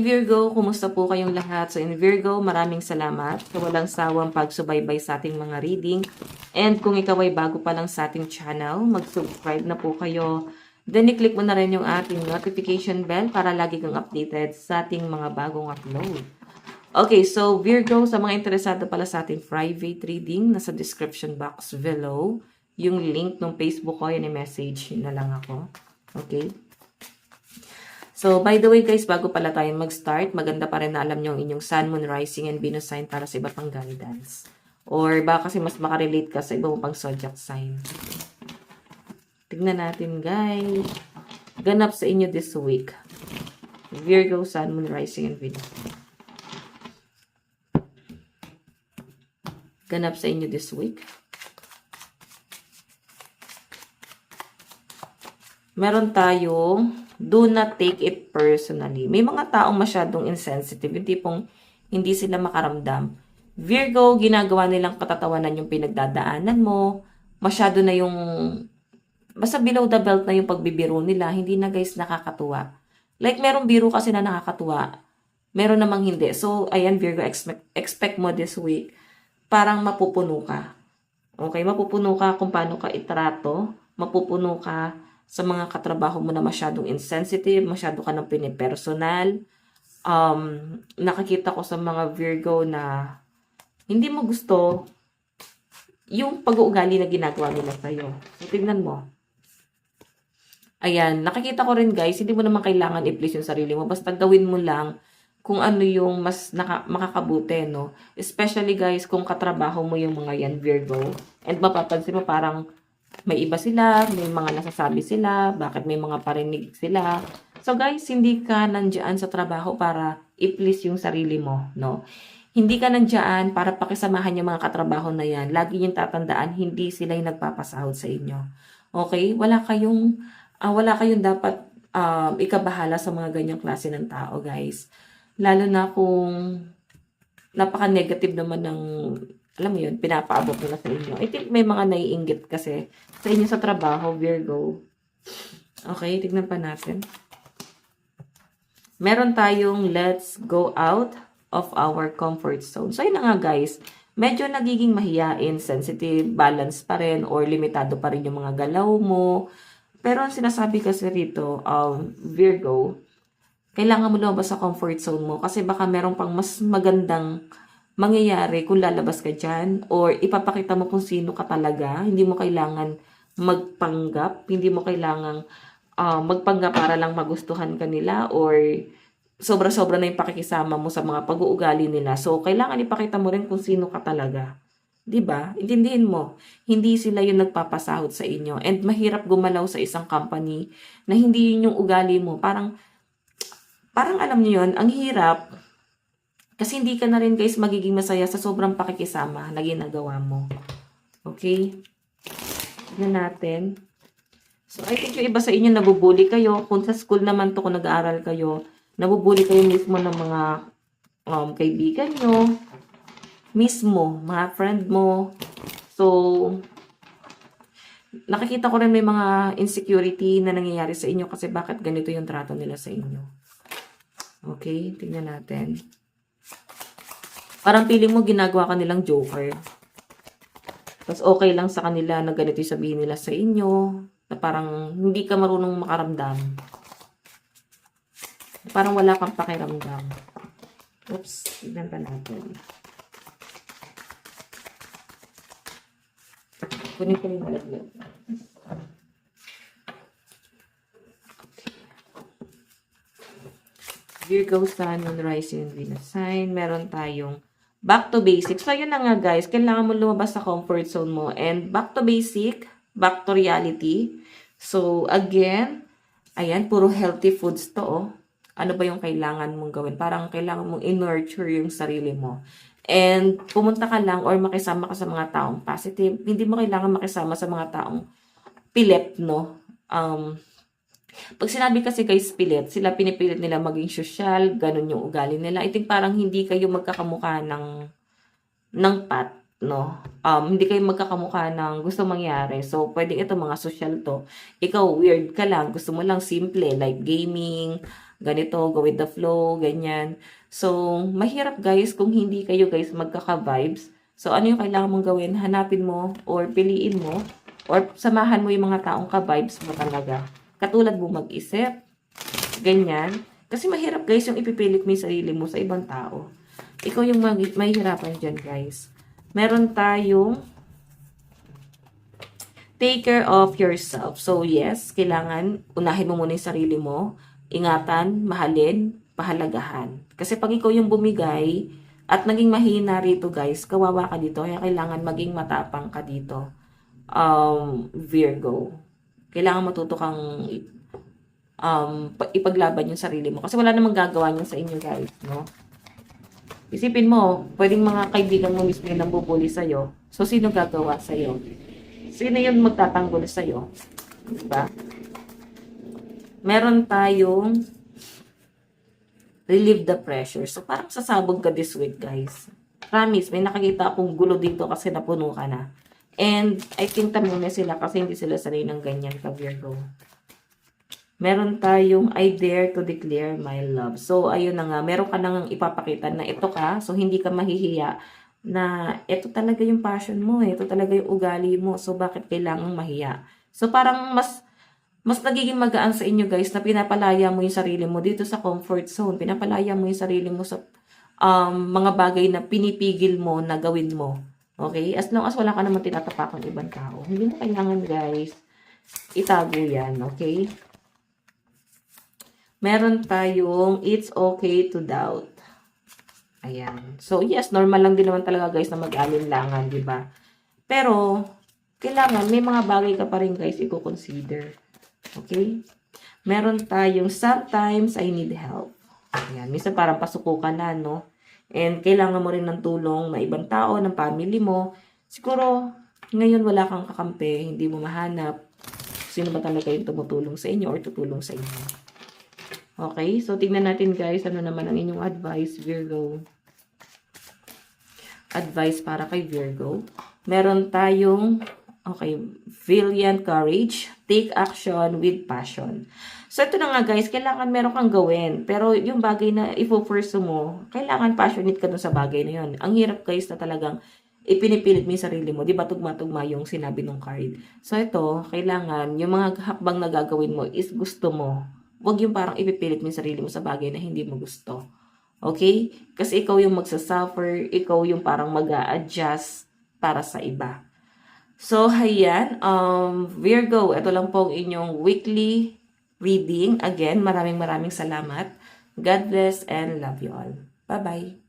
Virgo, kumusta po kayong lahat? So in Virgo, maraming salamat sa walang sawang pagsubaybay sa ating mga reading. And kung ikaw ay bago pa lang sa ating channel, mag-subscribe na po kayo. Then i-click mo na rin yung ating notification bell para lagi kang updated sa ating mga bagong upload. Okay, so Virgo, sa mga interesado pala sa ating private reading, nasa description box below, yung link ng Facebook ko, yun i-message na lang ako. Okay? So, by the way guys, bago pala tayo mag-start, maganda pa rin na alam nyo ang inyong Sun, Moon, Rising, and Venus sign para sa iba pang guidance. Or baka kasi mas makarelate ka sa iba mo pang zodiac sign. Tignan natin guys. Ganap sa inyo this week. Virgo, Sun, Moon, Rising, and Venus. Ganap sa inyo this week. Meron tayong do not take it personally. May mga taong masyadong insensitive, hindi pong hindi sila makaramdam. Virgo, ginagawa nilang katatawanan yung pinagdadaanan mo. Masyado na yung, basta below the belt na yung pagbibiro nila. Hindi na guys nakakatuwa. Like merong biro kasi na nakakatuwa. Meron namang hindi. So, ayan Virgo, expect mo this week. Parang mapupuno ka. Okay, mapupuno ka kung paano ka itrato. Mapupuno ka sa mga katrabaho mo na masyadong insensitive, masyado ka ng pinipersonal. Nakakita ko sa mga Virgo na hindi mo gusto yung pag-uugali na ginagawa nila sa'yo. So, tignan mo. Ayan, nakikita ko rin guys, hindi mo naman kailangan i-please yung sarili mo. Basta gawin mo lang kung ano yung mas makakabuti, no? Especially guys, kung katrabaho mo yung mga yan, Virgo. And mapapansin mo parang may iba sila, may mga nasasabi sila, bakit may mga parinig sila. So guys, hindi ka nandiyan sa trabaho para i-please yung sarili mo, no? Hindi ka nandiyan para pakisamahan yung mga katrabaho na yan. Lagi yung tatandaan, hindi sila yung nagpapasahod sa inyo. Okay? Wala kayong dapat ikabahala sa mga ganyang klase ng tao, guys. Lalo na kung napaka-negative naman ng alam mo yun, pinapaabot nila sa inyo. I think may mga naiinggit kasi sa inyo sa trabaho, Virgo. Okay, tignan pa natin. Meron tayong let's go out of our comfort zone. So, yun na nga guys. Medyo nagiging mahiyain, sensitive, balance pa rin, or limitado pa rin yung mga galaw mo. Pero ang sinasabi kasi rito, Virgo, kailangan mo lumabas sa comfort zone mo kasi baka meron pang mas magandang mangyayari kung lalabas ka dyan or ipapakita mo kung sino ka talaga. Hindi mo kailangan magpanggap. Hindi mo kailangan magpanggap para lang magustuhan ka nila or sobra-sobra na yung pakikisama mo sa mga pag-uugali nila. So, kailangan ipakita mo rin kung sino ka talaga. 'Di ba? Intindihin mo. Hindi sila yung nagpapasahod sa inyo. And mahirap gumalaw sa isang company na hindi yun yung ugali mo. Parang alam niyo yun, ang hirap. Kasi hindi ka na rin guys magiging masaya sa sobrang pakikisama na ginagawa mo. Okay? Tignan natin. So, I think yung iba sa inyo nabubuli kayo. Kung sa school naman to, kung nag-aaral kayo, nabubuli kayo mismo ng mga kaibigan nyo. Mismo, mga friend mo. So, nakikita ko rin may mga insecurity na nangyayari sa inyo kasi bakit ganito yung trato nila sa inyo. Okay? Tignan natin. Parang feeling mo ginagawa ka nilang joker. Tapos okay lang sa kanila na ganito yung sabihin nila sa inyo. Na parang hindi ka marunong makaramdam. Parang wala kang pakiramdam. Oops, tignan pa natin. Kunin ko yung malaglag. Virgo, Sun, Moon, Rising, Venus sign. Meron tayong back to basics. So, yun na nga guys. Kailangan mo lumabas sa comfort zone mo. And back to basic, back to reality. So, again, ayan, puro healthy foods to, oh. Ano ba yung kailangan mong gawin? Parang kailangan mong i-nurture yung sarili mo. And pumunta ka lang or makisama ka sa mga taong positive. Hindi mo kailangan makisama sa mga taong pilit, no? Pag sinabi kasi guys pilit, sila pinipilit nila maging social, ganun yung ugali nila. I think parang hindi kayo magkakamukha ng pat, no? Hindi kayo magkakamukha ng gusto mangyari. So, pwedeng ito mga social to. Ikaw, weird ka lang. Gusto mo lang simple, like gaming, ganito, go with the flow, ganyan. So, mahirap guys kung hindi kayo guys magkaka-vibes. So, ano yung kailangan mong gawin? Hanapin mo or piliin mo or samahan mo yung mga taong ka-vibes mo talaga. Katulad mo mag-isip, ganyan. Kasi mahirap guys yung ipipilit mo yung sarili mo sa ibang tao. Ikaw yung mahihirapan dyan guys. Meron tayong take care of yourself. So yes, kailangan unahin mo muna yung sarili mo. Ingatan, mahalin, pahalagahan. Kasi pag ikaw yung bumigay at naging mahina rito guys, kawawa ka dito. Kaya kailangan maging matapang ka dito. Virgo. Kailangan matuto kang ipaglaban yung sarili mo. Kasi wala namang gagawa niyan sa inyo guys, no? Isipin mo, pwedeng mga kaibigan mo mismo yung nambubuli sa'yo. So, sino gagawa sa'yo? Sino yung magtatanggol sa'yo? Diba? Meron tayong relieve the pressure. So, parang sasabog ka this week, guys. Promise, may nakakita akong gulo dito kasi napuno ka na. And, I think tamina sila kasi hindi sila sanay ng ganyan ka, Virgo. Meron tayong I dare to declare my love. So, ayun na nga. Meron ka nang ipapakita na ito ka. So, hindi ka mahihiya na ito talaga yung passion mo. Ito talaga yung ugali mo. So, bakit kailangang mahiya? So, parang mas nagiging magaan sa inyo guys na pinapalaya mo yung sarili mo dito sa comfort zone. Pinapalaya mo yung sarili mo sa mga bagay na pinipigil mo na gawin mo. Okay? As long as wala ka naman tinatapakang ibang tao. Hindi mo kailangan guys itago yan. Okay? Meron tayong it's okay to doubt. Ayan. So, yes, normal lang din naman talaga guys na mag-alinlangan, di ba? Pero, kailangan may mga bagay ka pa rin guys i-consider. Okay? Meron tayong sometimes I need help. Ayan. Minsan parang pasuko ka na, no? And kailangan mo rin ng tulong ng ibang tao, ng family mo. Siguro, ngayon wala kang kakampi, hindi mo mahanap. Sino ba talaga yung tumutulong sa inyo or tutulong sa inyo? Okay, so tingnan natin guys, ano naman ang inyong advice, Virgo. Advice para kay Virgo. Meron tayong, okay, valiant courage, take action with passion. So ito na nga guys, kailangan meron kang gawin. Pero yung bagay na ipo-pursue mo, kailangan passionate ka dun sa bagay na yun. Ang hirap guys na talagang ipinipilit mo yung sarili mo. Di ba tugma-tugma yung sinabi ng card. So ito, kailangan yung mga hakbang na gagawin mo is gusto mo. Huwag yung parang ipipilit mo yung sarili mo sa bagay na hindi mo gusto. Okay? Kasi ikaw yung magsasuffer, ikaw yung parang mag-a-adjust para sa iba. So, ayan. Virgo, ito lang po ang inyong weekly reading. Again, maraming salamat. God bless and love you all. Bye-bye.